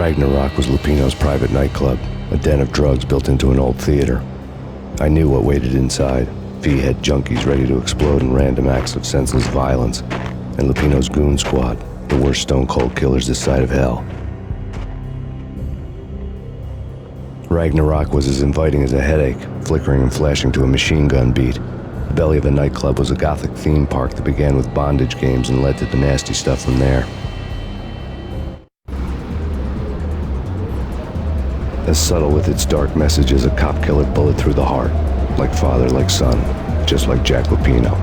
Ragnarok was Lupino's private nightclub, a den of drugs built into an old theater. I knew what waited inside: V-head junkies ready to explode in random acts of senseless violence, and Lupino's goon squad, the worst stone-cold killers this side of hell. Ragnarok was as inviting as a headache, flickering and flashing to a machine gun beat. The belly of the nightclub was a gothic theme park that began with bondage games and led to the nasty stuff from there. As subtle with its dark message as a cop-killer bullet through the heart, like father, like son, just like Jack Lupino.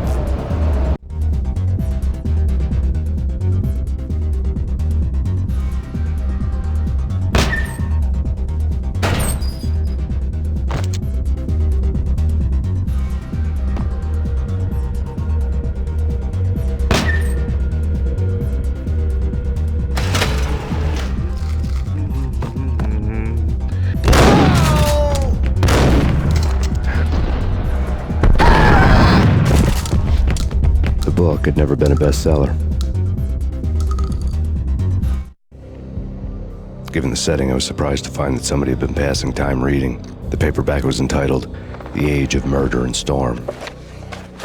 Had never been a bestseller. Given the setting, I was surprised to find that somebody had been passing time reading. The paperback was entitled The Age of Murder and Storm.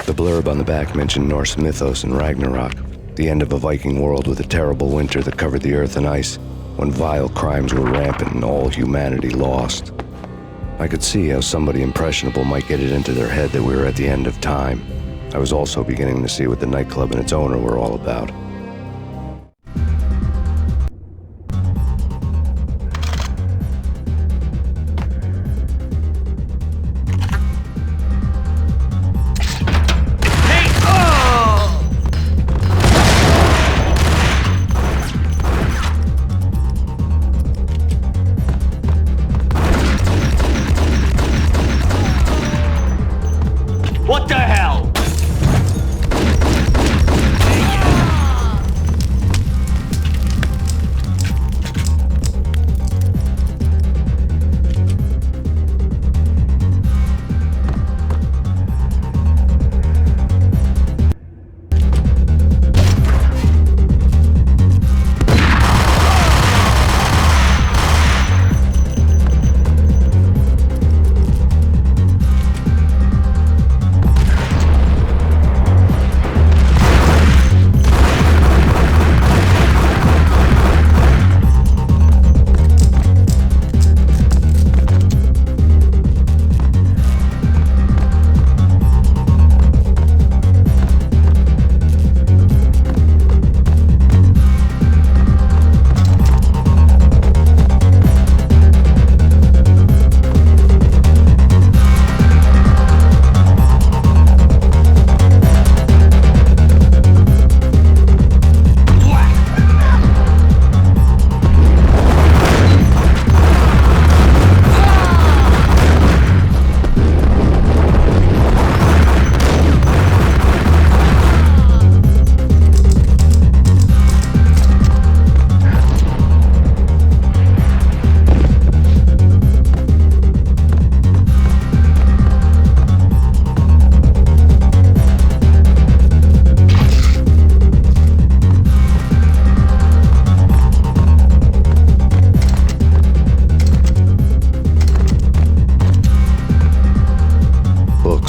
The blurb on the back mentioned Norse mythos and Ragnarok, the end of a Viking world with a terrible winter that covered the earth in ice, when vile crimes were rampant and all humanity lost. I could see how somebody impressionable might get it into their head that we were at the end of time. I was also beginning to see what the nightclub and its owner were all about. What the hell?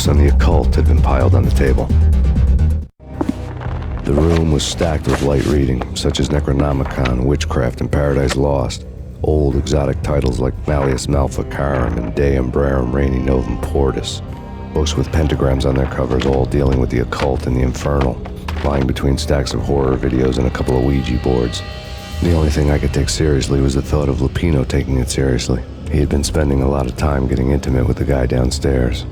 On the occult had been piled on the table. The room was stacked with light reading, such as Necronomicon, Witchcraft, and Paradise Lost. Old exotic titles like Malleus Maleficarum and De Umbrarum Reini Novum Portus. Books with pentagrams on their covers, all dealing with the occult and the infernal, lying between stacks of horror videos and a couple of Ouija boards. The only thing I could take seriously was the thought of Lupino taking it seriously. He had been spending a lot of time getting intimate with the guy downstairs.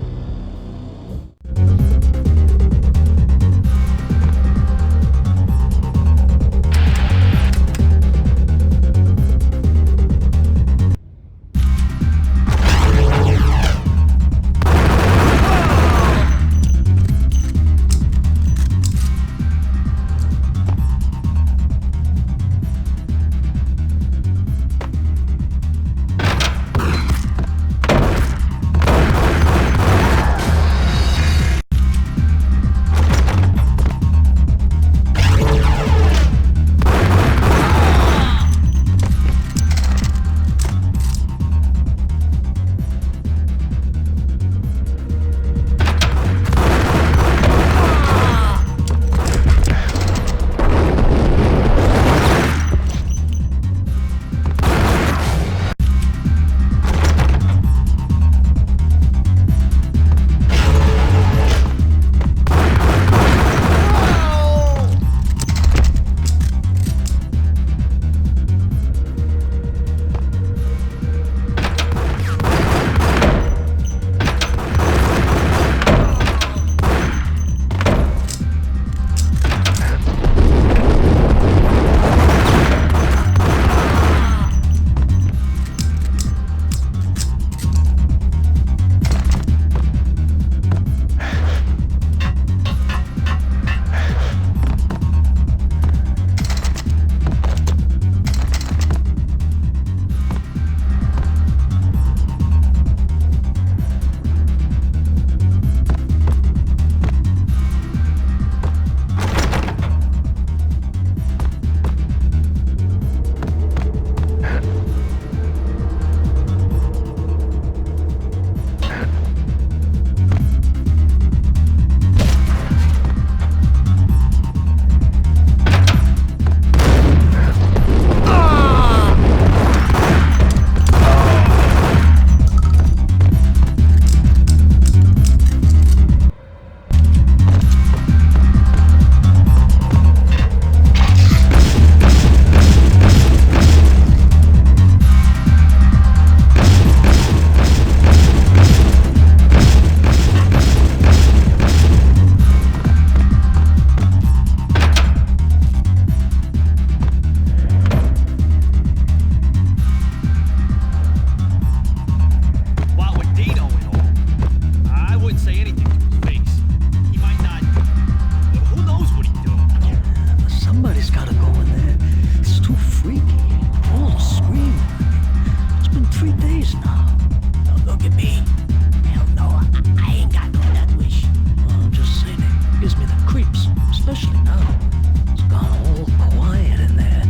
wishes now. Don't look at me. Hell no, I ain't got no that wish. Oh, I'm just saying it gives me the creeps, especially now. It's gone all quiet in there.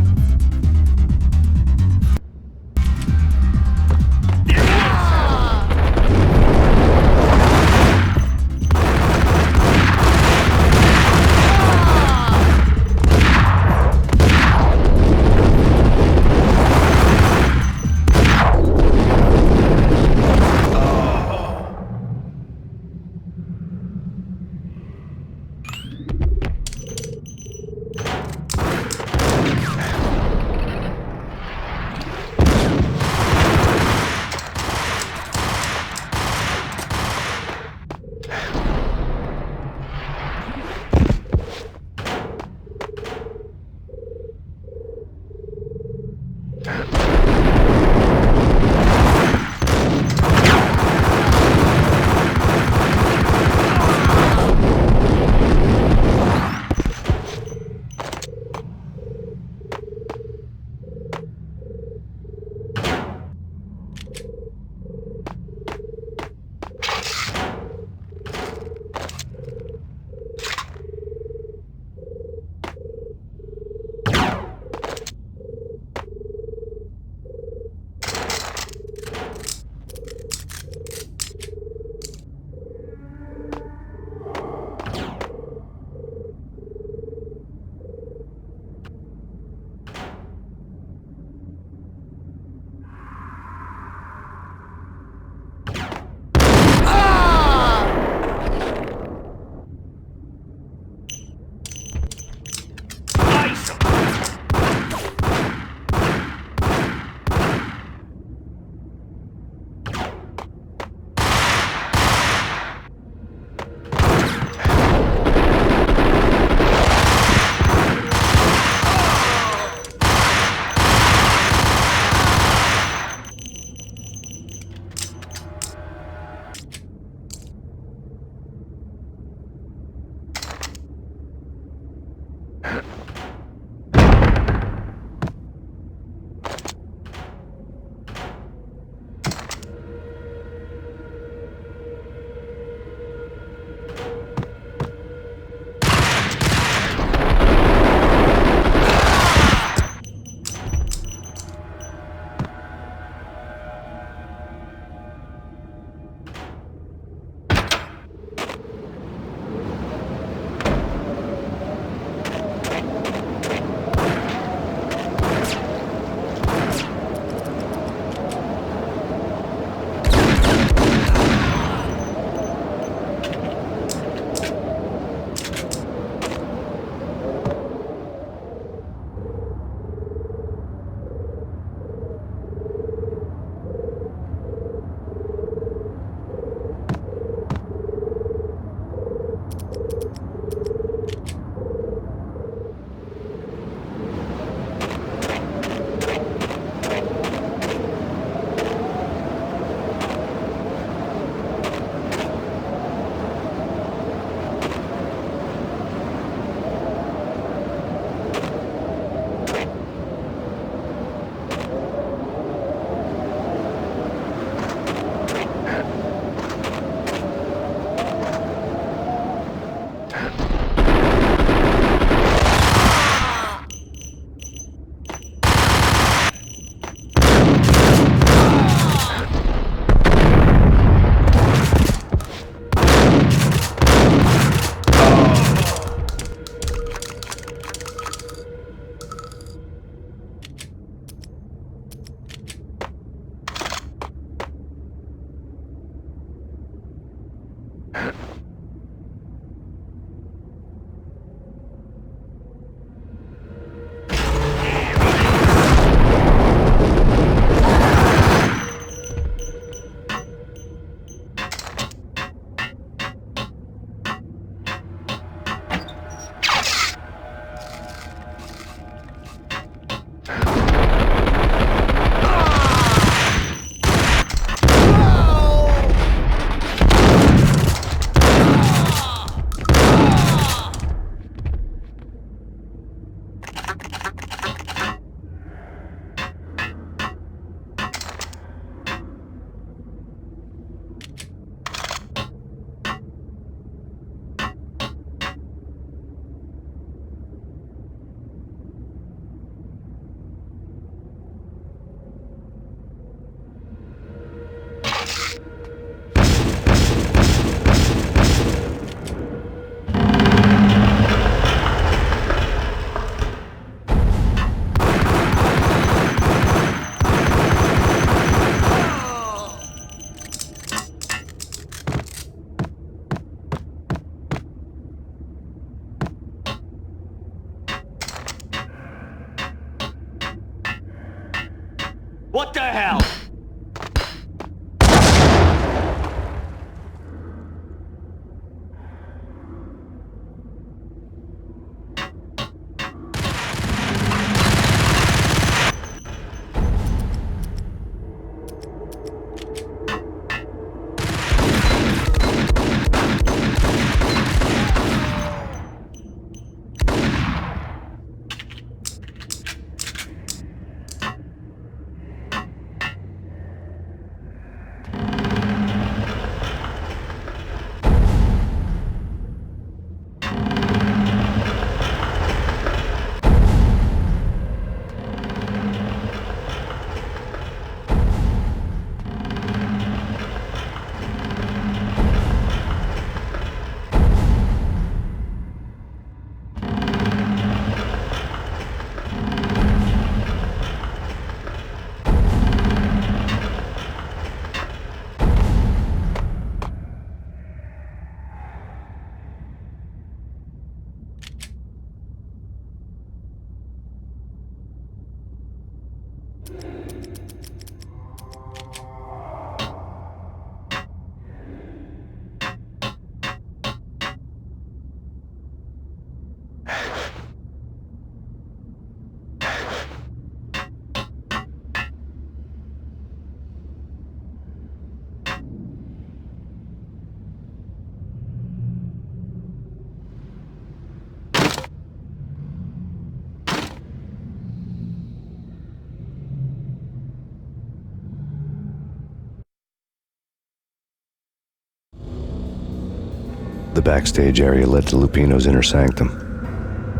The backstage area led to Lupino's inner sanctum.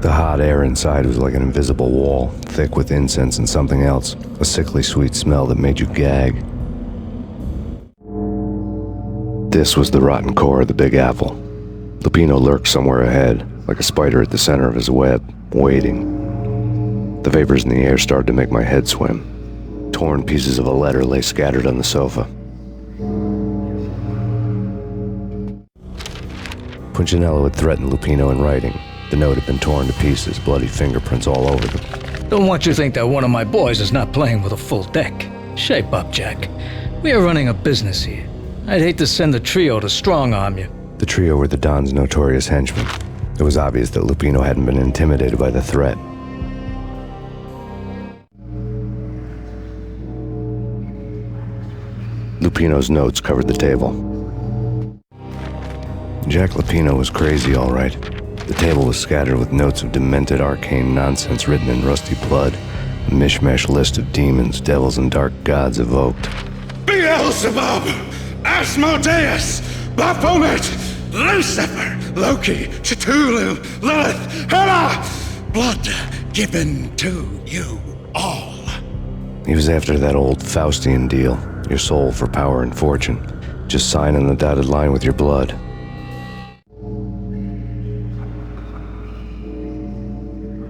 The hot air inside was like an invisible wall, thick with incense and something else, a sickly sweet smell that made you gag. This was the rotten core of the Big Apple. Lupino lurked somewhere ahead, like a spider at the center of his web, waiting. The vapors in the air started to make my head swim. Torn pieces of a letter lay scattered on the sofa. Punchinello had threatened Lupino in writing. The note had been torn to pieces, bloody fingerprints all over them. Don't want you to think that one of my boys is not playing with a full deck. Shape up, Jack. We are running a business here. I'd hate to send the trio to strong-arm you. The trio were the Don's notorious henchmen. It was obvious that Lupino hadn't been intimidated by the threat. Lupino's notes covered the table. Jack Lupino was crazy, all right. The table was scattered with notes of demented arcane nonsense written in rusty blood, a mishmash list of demons, devils, and dark gods evoked. Beelzebub, Asmodeus, Baphomet, Lucifer, Loki, Cthulhu, Lilith, Hela, blood given to you all. He was after that old Faustian deal, your soul for power and fortune. Just sign on the dotted line with your blood.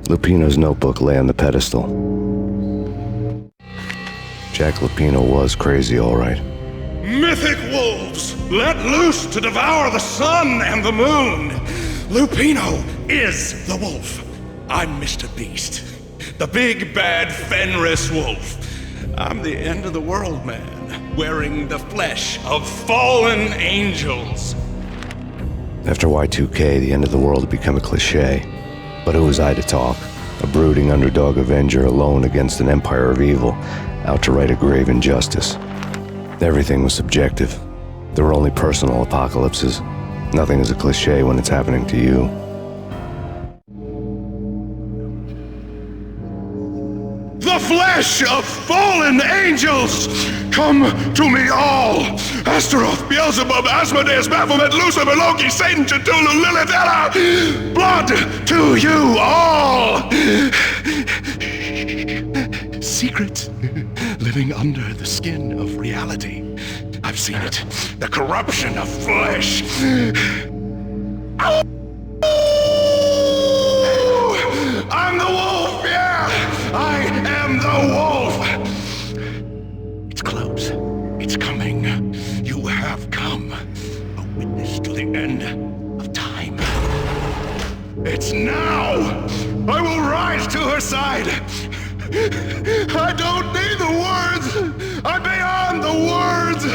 Lupino's notebook lay on the pedestal. Jack Lupino was crazy, all right. Mythic wolves, let loose to devour the sun and the moon. Lupino is the wolf. I'm Mr. Beast, the big bad Fenris wolf. I'm the end of the world man, wearing the flesh of fallen angels. After Y2K, the end of the world had become a cliché. But who was I to talk? A brooding underdog avenger alone against an empire of evil, out to right a grave injustice. Everything was subjective. There were only personal apocalypses. Nothing is a cliché when it's happening to you. The flesh of fallen angels! Come to me all! Astaroth, Beelzebub, Asmodeus, Baphomet, Lucifer, Loki, Satan, Cthulhu, Lilith, Hela! Blood to you all! Secret living under the skin of reality. I've seen it. The corruption of flesh. I'm the wolf, yeah! I am the wolf! It's close. It's coming. You have come. A witness to the end of time. It's now! I will rise to her side! I don't need the words! I'm beyond the words!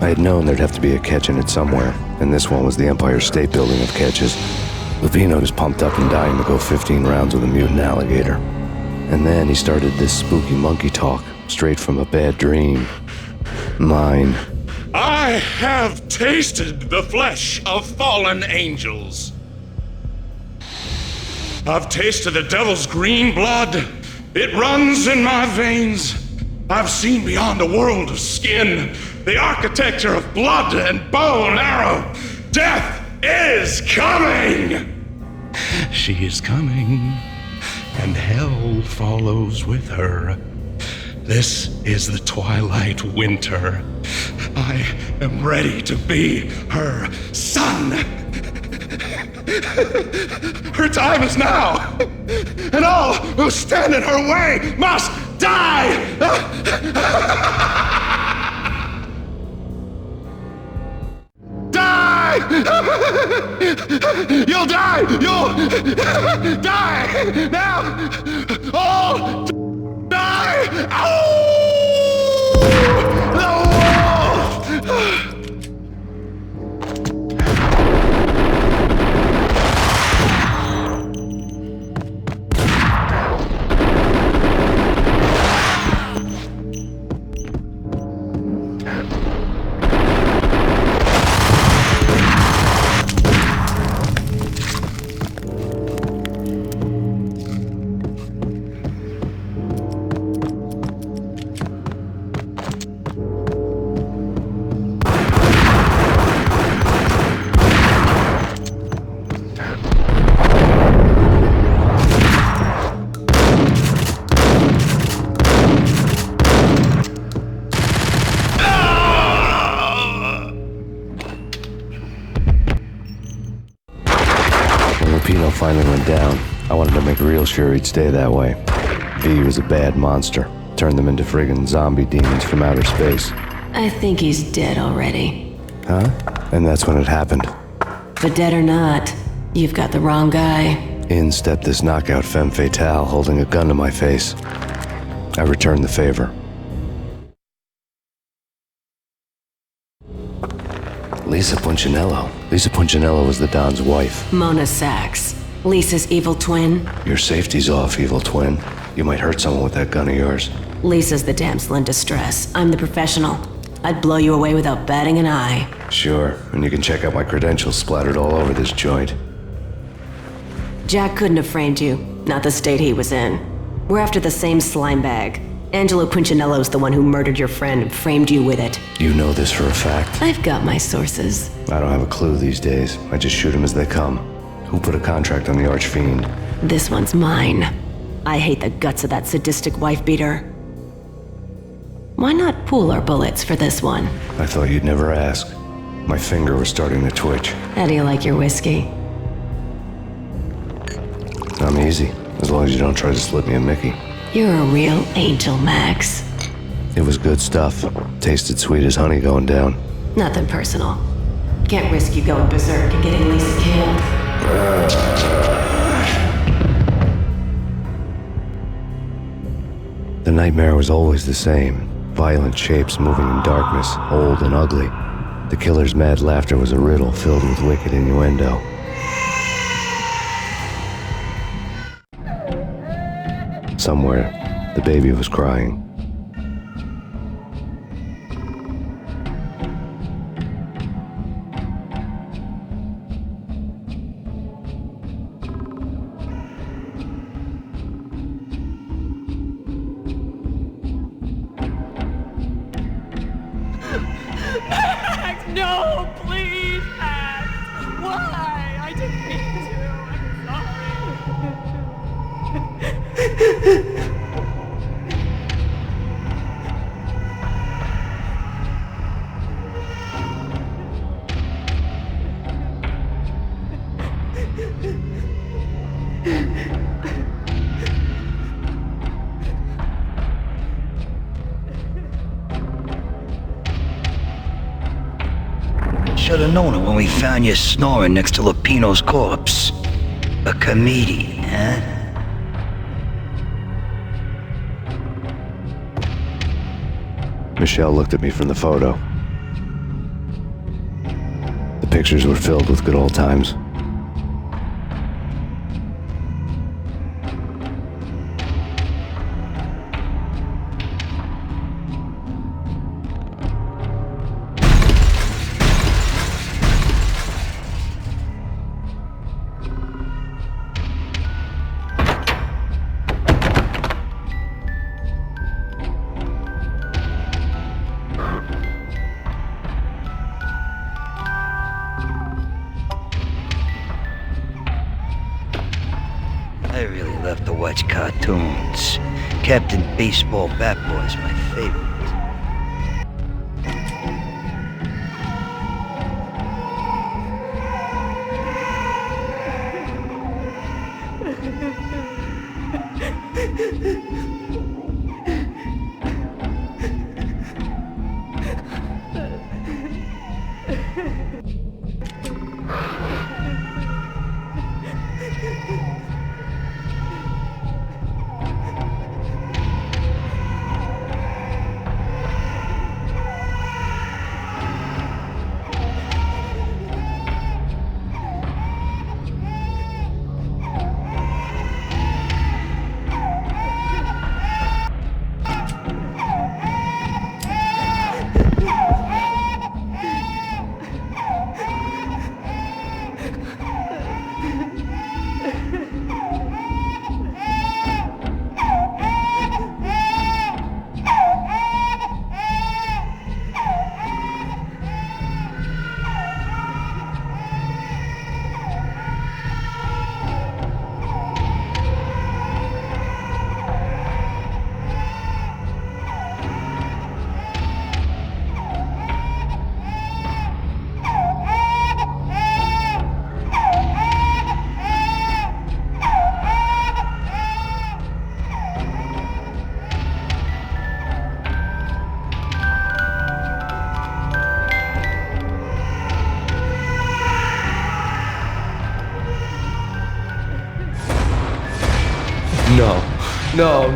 I had known there'd have to be a catch in it somewhere, and this one was the Empire State Building of catches. Lupino was pumped up and dying to go 15 rounds with a mutant alligator. And then he started this spooky monkey talk, straight from a bad dream. Mine. I have tasted the flesh of fallen angels. I've tasted the devil's green blood. It runs in my veins. I've seen beyond a world of skin, the architecture of blood and bow and arrow. Death is coming! She is coming, and hell follows with her. This is the twilight winter. I am ready to be her son. Her time is now, and all who stand in her way must die! Die! You'll die! You'll die! Now! All die! Oh! The wolf! Lupino finally went down. I wanted to make real sure he'd stay that way. V was a bad monster. Turned them into friggin' zombie demons from outer space. I think he's dead already. Huh? And that's when it happened. But dead or not, you've got the wrong guy. In stepped this knockout femme fatale holding a gun to my face. I returned the favor. Lisa Punchinello. Lisa Punchinello was the Don's wife. Mona Sachs. Lisa's evil twin. Your safety's off, evil twin. You might hurt someone with that gun of yours. Lisa's the damsel in distress. I'm the professional. I'd blow you away without batting an eye. Sure, and you can check out my credentials splattered all over this joint. Jack couldn't have framed you. Not the state he was in. We're after the same slime bag. Angelo Punchinello's the one who murdered your friend and framed you with it. You know this for a fact. I've got my sources. I don't have a clue these days. I just shoot them as they come. Who put a contract on the Archfiend? This one's mine. I hate the guts of that sadistic wife-beater. Why not pool our bullets for this one? I thought you'd never ask. My finger was starting to twitch. How do you like your whiskey? I'm easy, as long as you don't try to slip me a Mickey. You're a real angel, Max. It was good stuff. Tasted sweet as honey going down. Nothing personal. Can't risk you going berserk and getting Lisa killed. The nightmare was always the same. Violent shapes moving in darkness, old and ugly. The killer's mad laughter was a riddle filled with wicked innuendo. Somewhere, the baby was crying. Max, no, please, Max. Why? I didn't mean to. I'm sorry. Should've known it when we found you snoring next to Lupino's corpse. A comedian, huh? Michelle looked at me from the photo. The pictures were filled with good old times. I really love to watch cartoons. Captain Baseball Bat Boy is my favorite.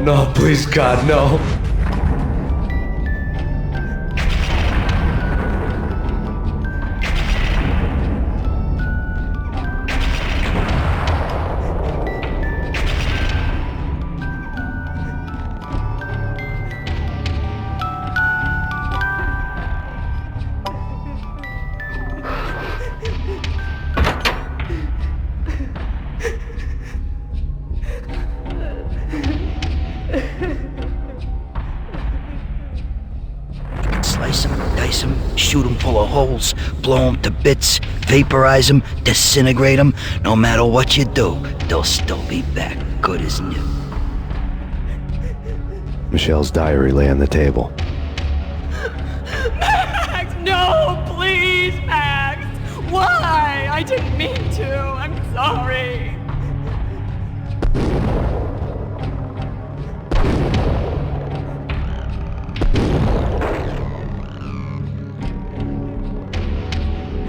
No, please, God, no. Slice them, dice them, shoot them full of holes, blow them to bits, vaporize them, disintegrate them. No matter what you do, they'll still be back good as new. Michelle's diary lay on the table. Max, no, please, Max. Why? I didn't mean to. I'm sorry.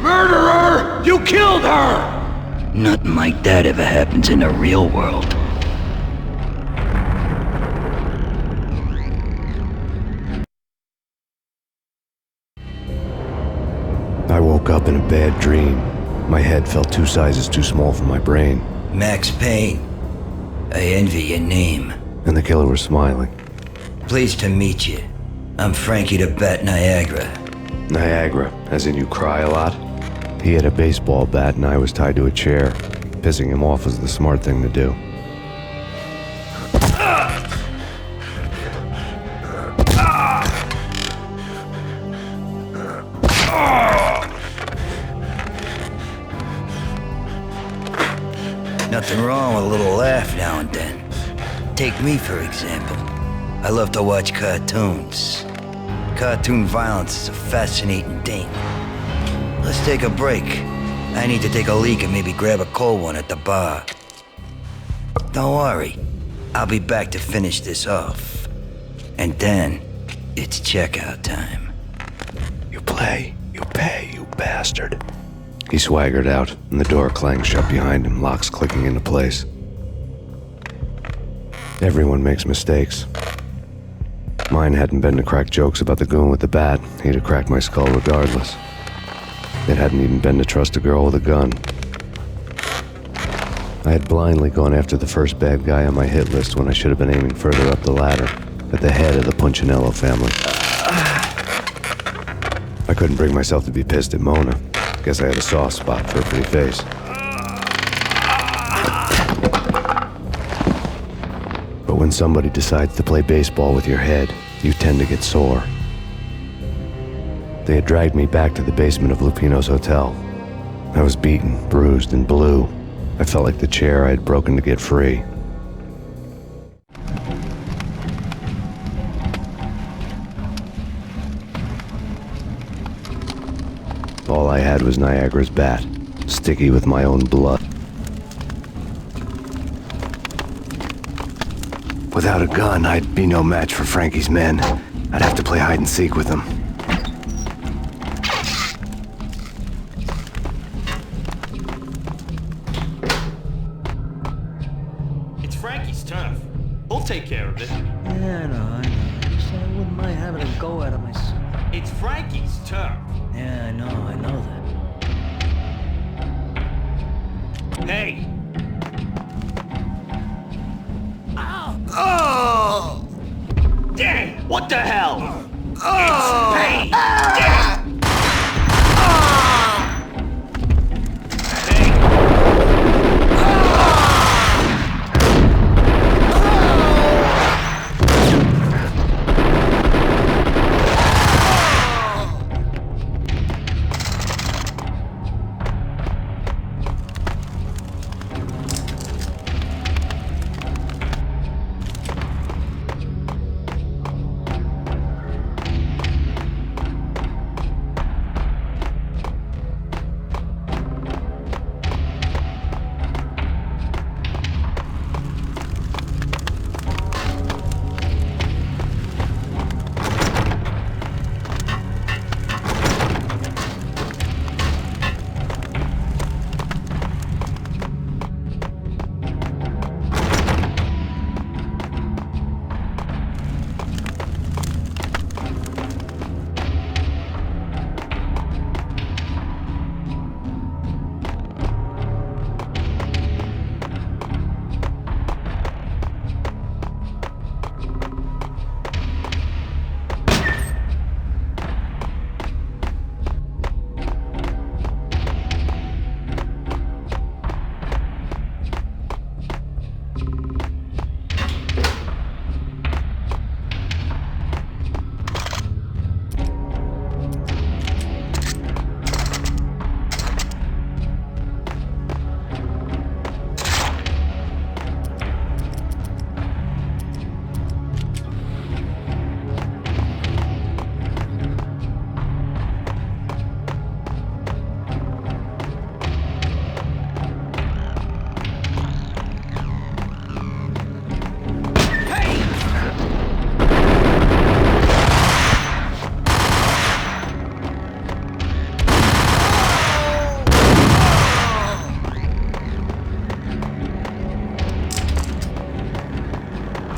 Murderer! You killed her! Nothing like that ever happens in the real world. I woke up in a bad dream. My head felt 2 sizes too small for my brain, Max Payne. I envy your name. and the killer was smiling. Pleased to meet you. I'm Frankie the Bat Niagara. Niagara, as in you cry a lot? He had a baseball bat and I was tied to a chair. Pissing him off was the smart thing to do. Nothing wrong with a little laugh now and then. Take me, for example. I love to watch cartoons. Cartoon violence is a fascinating thing. Let's take a break. I need to take a leak and maybe grab a cold one at the bar. Don't worry. I'll be back to finish this off. And then, it's checkout time. You play, you pay, you bastard. He swaggered out, and the door clanged shut behind him, locks clicking into place. Everyone makes mistakes. Mine hadn't been to crack jokes about the goon with the bat. He'd have cracked my skull regardless. It hadn't even been to trust a girl with a gun. I had blindly gone after the first bad guy on my hit list when I should have been aiming further up the ladder, at the head of the Punchinello family. I couldn't bring myself to be pissed at Mona. Guess I had a soft spot for her pretty face. But when somebody decides to play baseball with your head, you tend to get sore. They had dragged me back to the basement of Lupino's hotel. I was beaten, bruised, and blue. I felt like the chair I had broken to get free. All I had was Niagara's bat, sticky with my own blood. Without a gun, I'd be no match for Frankie's men. I'd have to play hide and seek with them. It's Frankie's turf. We'll take care of it. Yeah, I know. So I wouldn't mind having a go at him myself. It's Frankie's turf. Yeah, I know that. Hey! Oh! Dang! What the hell? It's pain! Dang!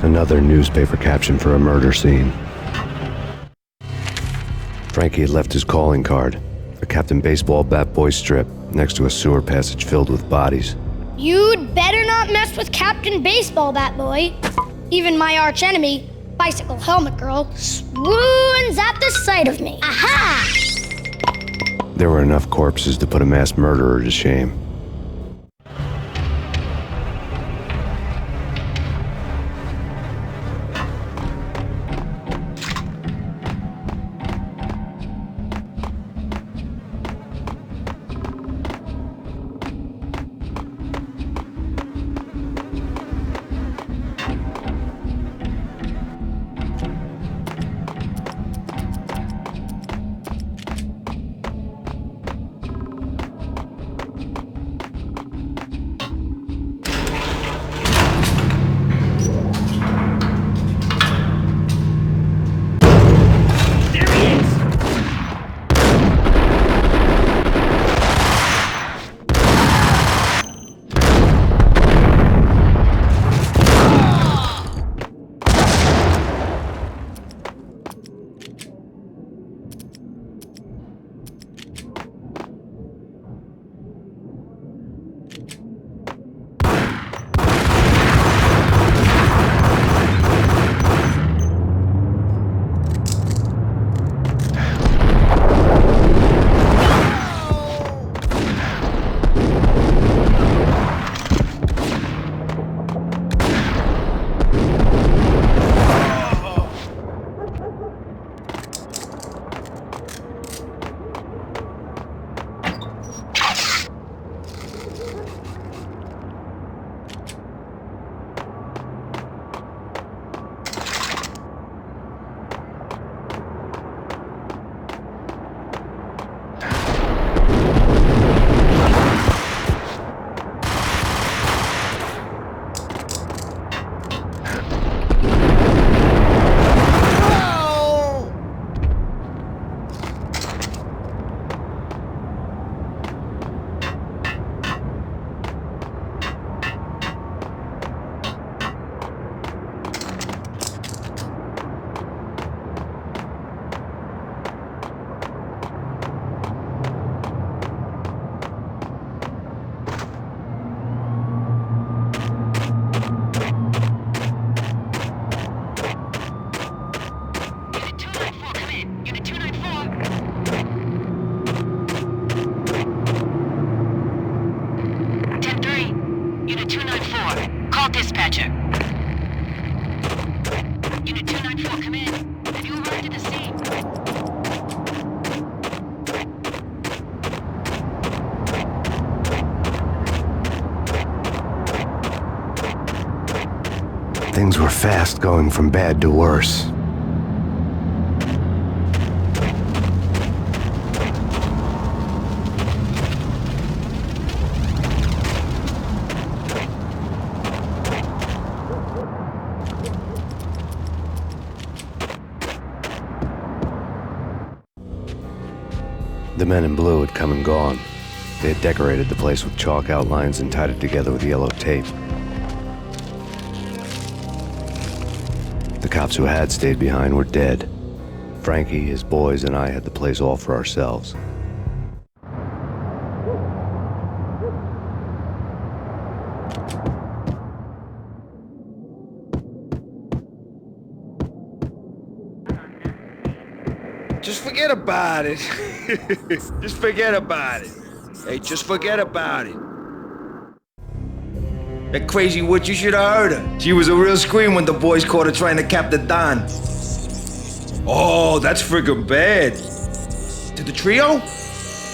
Another newspaper caption for a murder scene. Frankie had left his calling card, a Captain Baseball bat boy strip, next to a sewer passage filled with bodies. You'd better not mess with Captain Baseball Bat Boy. Even my arch enemy, Bicycle Helmet Girl, swoons at the sight of me. Aha! There were enough corpses to put a mass murderer to shame. Things were fast going from bad to worse. The men in blue had come and gone. They had decorated the place with chalk outlines and tied it together with yellow tape. The cops who had stayed behind were dead. Frankie, his boys, and I had the place all for ourselves. Just forget about it. Just forget about it. Hey, just forget about it. That crazy witch, you should have heard her. She was a real scream when the boys caught her trying to cap the Don. Oh, that's friggin' bad. To the trio?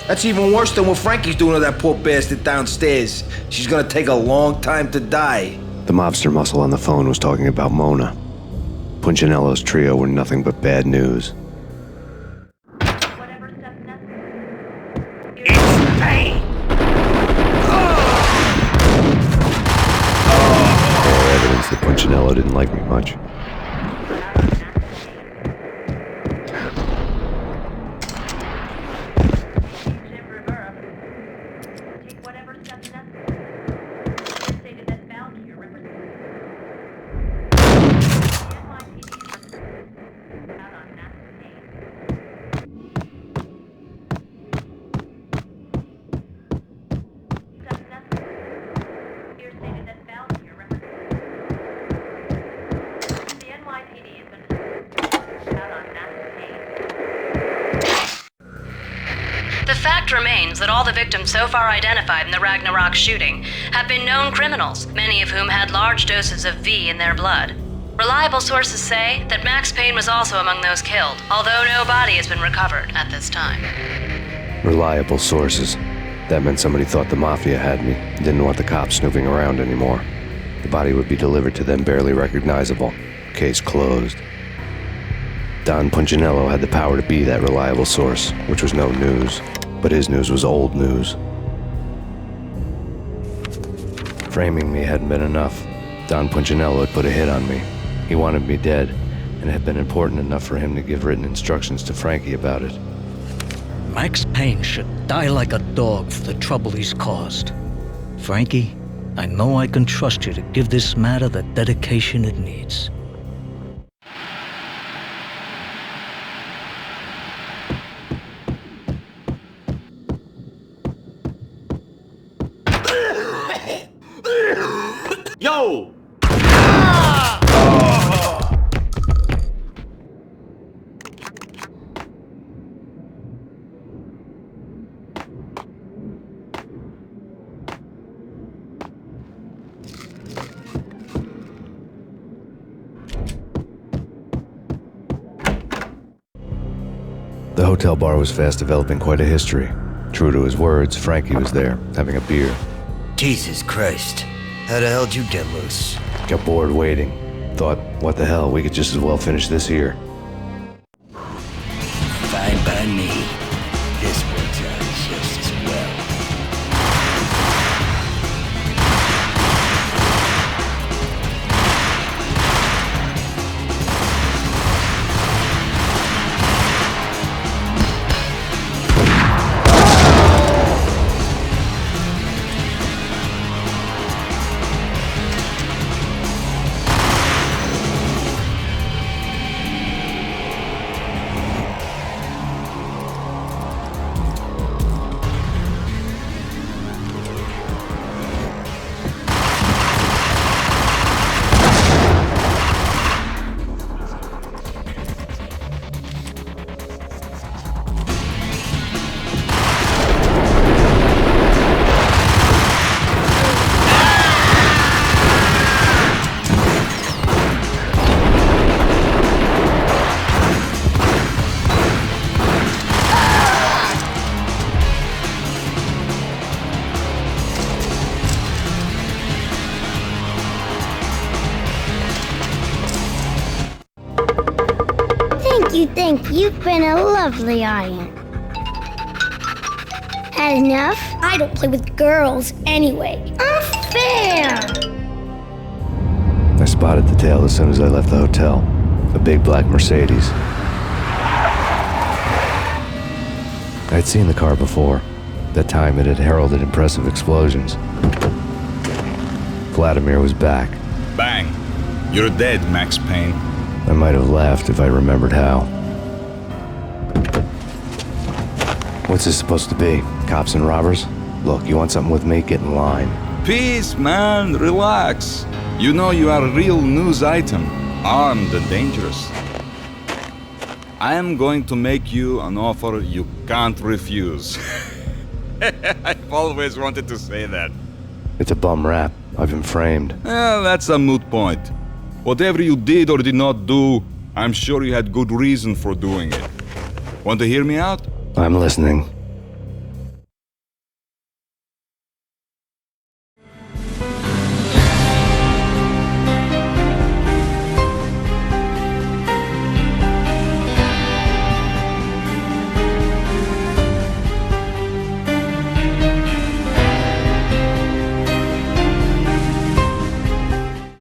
That's even worse than what Frankie's doing to that poor bastard downstairs. She's gonna take a long time to die. The mobster muscle on the phone was talking about Mona. Punchinello's trio were nothing but bad news. That Punchinello didn't like me much. The fact remains that all the victims so far identified in the Ragnarok shooting have been known criminals, many of whom had large doses of V in their blood. Reliable sources say that Max Payne was also among those killed, although no body has been recovered at this time. Reliable sources. That meant somebody thought the Mafia had me, didn't want the cops snooping around anymore. The body would be delivered to them barely recognizable. Case closed. Don Punchinello had the power to be that reliable source, which was no news. But his news was old news. Framing me hadn't been enough. Don Punchinello had put a hit on me. He wanted me dead, and it had been important enough for him to give written instructions to Frankie about it. Max Payne should die like a dog for the trouble he's caused. Frankie, I know I can trust you to give this matter the dedication it needs. Yo! The hotel bar was fast developing quite a history. True to his words, Frankie was there, having a beer. Jesus Christ. How the hell did you get loose? Got bored waiting. Thought, what the hell, we could just as well finish this here. Fine by me. This works out just as well. Thank you. You've been a lovely audience. Had enough? I don't play with girls anyway. Unfair! I spotted the tail as soon as I left the hotel. A big black Mercedes. I'd seen the car before. That time it had heralded impressive explosions. Vladimir was back. Bang! You're dead, Max Payne. I might have laughed if I remembered how. What's this supposed to be? Cops and robbers? Look, you want something with me? Get in line. Peace, man. Relax. You know you are a real news item. Armed and dangerous. I am going to make you an offer you can't refuse. I've always wanted to say that. It's a bum rap. I've been framed. Well, that's a moot point. Whatever you did or did not do, I'm sure you had good reason for doing it. Want to hear me out? I'm listening.